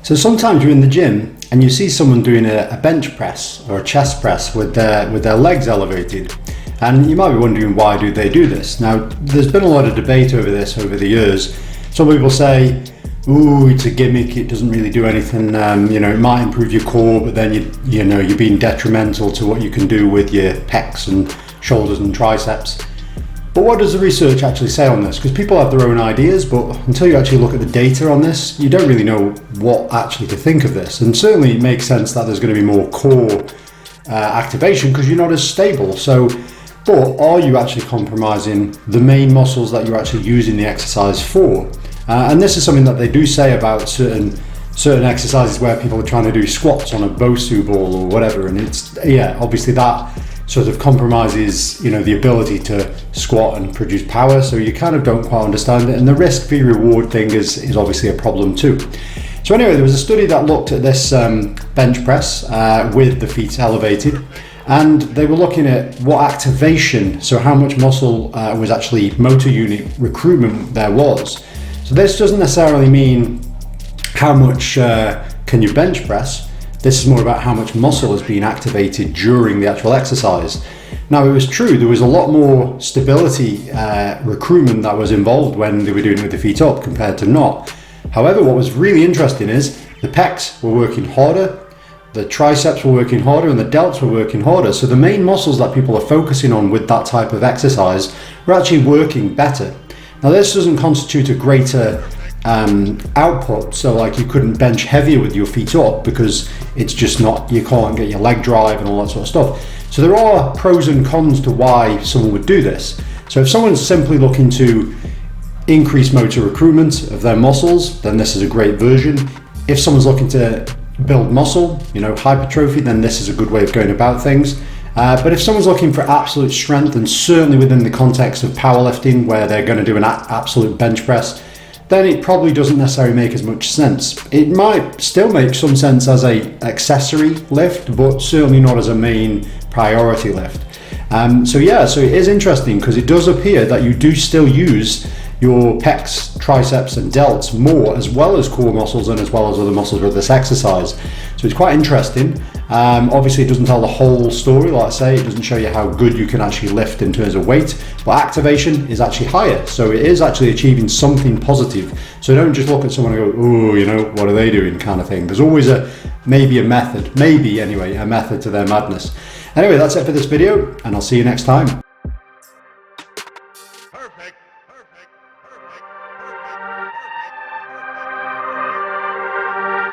So sometimes you're in the gym and you see someone doing a bench press or a chest press with their legs elevated. And you might be wondering, why do they do this? Now, there's been a lot of debate over this over the years. Some people say, ooh, it's a gimmick, it doesn't really do anything, it might improve your core, but then you're being detrimental to what you can do with your pecs and shoulders and triceps. But what does the research actually say on this? Because people have their own ideas, but until you actually look at the data on this, you don't really know what actually to think of this. And certainly it makes sense that there's going to be more core activation because you're not as stable. But are you actually compromising the main muscles that you're actually using the exercise for? And this is something that they do say about certain exercises where people are trying to do squats on a Bosu ball or whatever, and obviously that sort of compromises the ability to squat and produce power, so you kind of don't quite understand it, and the risk v reward thing is obviously a problem too. So anyway, there was a study that looked at this bench press with the feet elevated, and they were looking at what activation, so how much muscle was actually motor unit recruitment there was. So this doesn't necessarily mean how much can you bench press. This is more about how much muscle is being activated during the actual exercise. Now, it was true, there was a lot more stability recruitment that was involved when they were doing it with the feet up compared to not. However, what was really interesting is the pecs were working harder, the triceps were working harder, and the delts were working harder. So the main muscles that people are focusing on with that type of exercise were actually working better. Now, this doesn't constitute a greater output, so like you couldn't bench heavier with your feet up because it's just not, you can't get your leg drive and all that sort of stuff. So there are pros and cons to why someone would do this. So if someone's simply looking to increase motor recruitment of their muscles, then this is a great version. If someone's looking to build muscle, hypertrophy, then this is a good way of going about things. But if someone's looking for absolute strength, and certainly within the context of powerlifting where they're going to do an absolute bench press, then it probably doesn't necessarily make as much sense. It might still make some sense as an accessory lift, but certainly not as a main priority lift. So it is interesting because it does appear that you do still use your pecs, triceps and delts more, as well as core muscles and as well as other muscles with this exercise. So it's quite interesting. Obviously it doesn't tell the whole story, like I say, it doesn't show you how good you can actually lift in terms of weight, but activation is actually higher. So it is actually achieving something positive. So don't just look at someone and go, oh, what are they doing kind of thing. There's always a method to their madness. Anyway, that's it for this video, and I'll see you next time. Perfect.